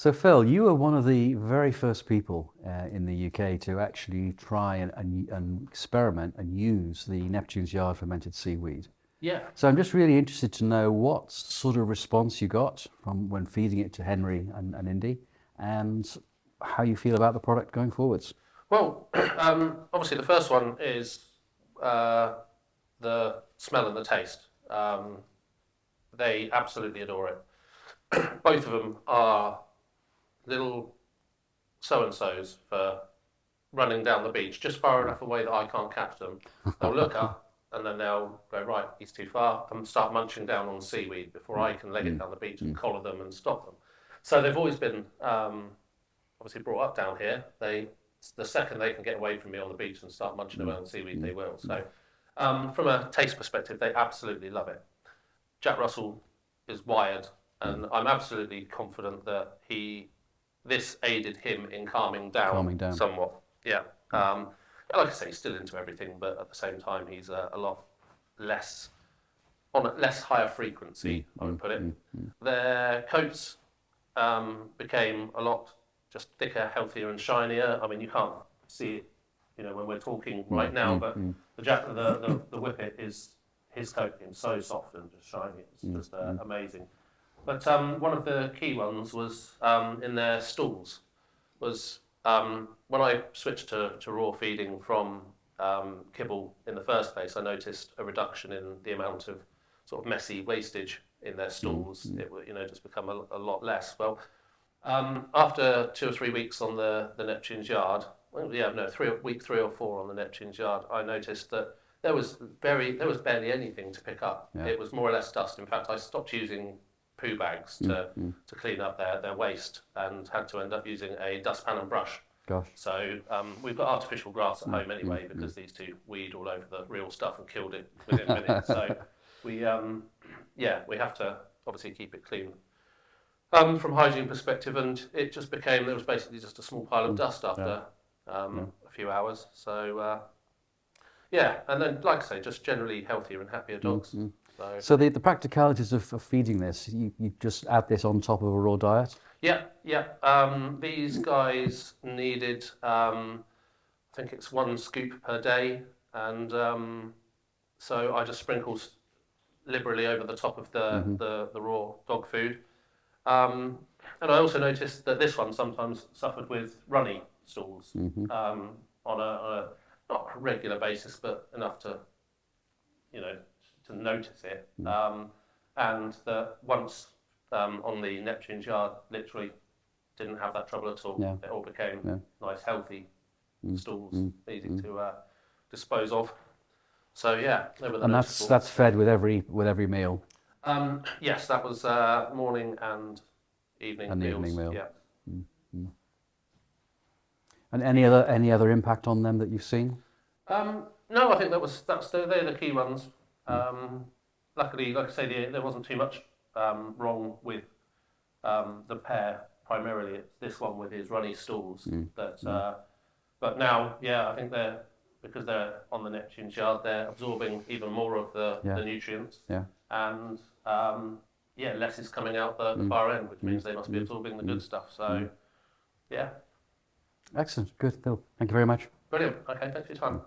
So Phil, you were one of the very first people in the UK to actually try and experiment and use the Neptune's Yard fermented seaweed. Yeah. So I'm just really interested to know what sort of response you got from when feeding it to Henry and Indi, and how you feel about the product going forwards. Well, obviously the first one is the smell and the taste. They absolutely adore it. Both of them are little so-and-sos for running down the beach, just far enough away that I can't catch them. They'll look up and then they'll go, right, he's too far, and start munching down on seaweed before I can leg it down the beach and collar them and stop them. So they've always been obviously brought up down here. The second they can get away from me on the beach and start munching around seaweed, they will. So from a taste perspective, they absolutely love it. Jack Russell is wired, and I'm absolutely confident that this aided him in calming down somewhat. Yeah. Like I say, he's still into everything, but at the same time, he's a lot less, on a less higher frequency, I would put it. Their coats became a lot just thicker, healthier and shinier. I mean, you can't see it, when we're talking right now, but the Whippet his coat became so soft and just shiny. It's just amazing. But one of the key ones was in their stools. Was when I switched to raw feeding from kibble in the first place, I noticed a reduction in the amount of sort of messy wastage in their stools. It would, just become a lot less. Well, after 2 or 3 weeks on the Neptune's Yard, week 3 or 4 on the Neptune's Yard, I noticed that there was barely anything to pick up. Yeah. It was more or less dust. In fact, I stopped using poo bags to clean up their waste, and had to end up using a dustpan and brush. Gosh. So we've got artificial grass at home anyway, because these two weed all over the real stuff and killed it within minutes. So we have to obviously keep it clean. From hygiene perspective, and it just became, there was basically just a small pile of dust after a few hours. So and then, like I say, just generally healthier and happier dogs. So the practicalities of feeding this, you just add this on top of a raw diet? Yeah. These guys needed, I think it's 1 scoop per day, and so I just sprinkle liberally over the top of the raw dog food. And I also noticed that this one sometimes suffered with runny stools on a not a regular basis, but enough to notice it. And that once on the Neptune's Yard, literally didn't have that trouble at all. Yeah. It all became nice, healthy stools, easy to dispose of. So they were and that's fed with every meal. Yes, that was morning and evening meals. Evening meal. Yeah. And any other impact on them that you've seen? No, I think they're the key ones. Luckily, like I say, there wasn't too much wrong with the pair. Primarily, it's this one with his runny stools. But now, I think because they're on the Neptune's Yard, they're absorbing even more of the nutrients. Yeah. And less is coming out the far end, which means they must be absorbing the good stuff. So, Excellent. Good, Phil. Thank you very much. Brilliant. Okay, thanks for your time.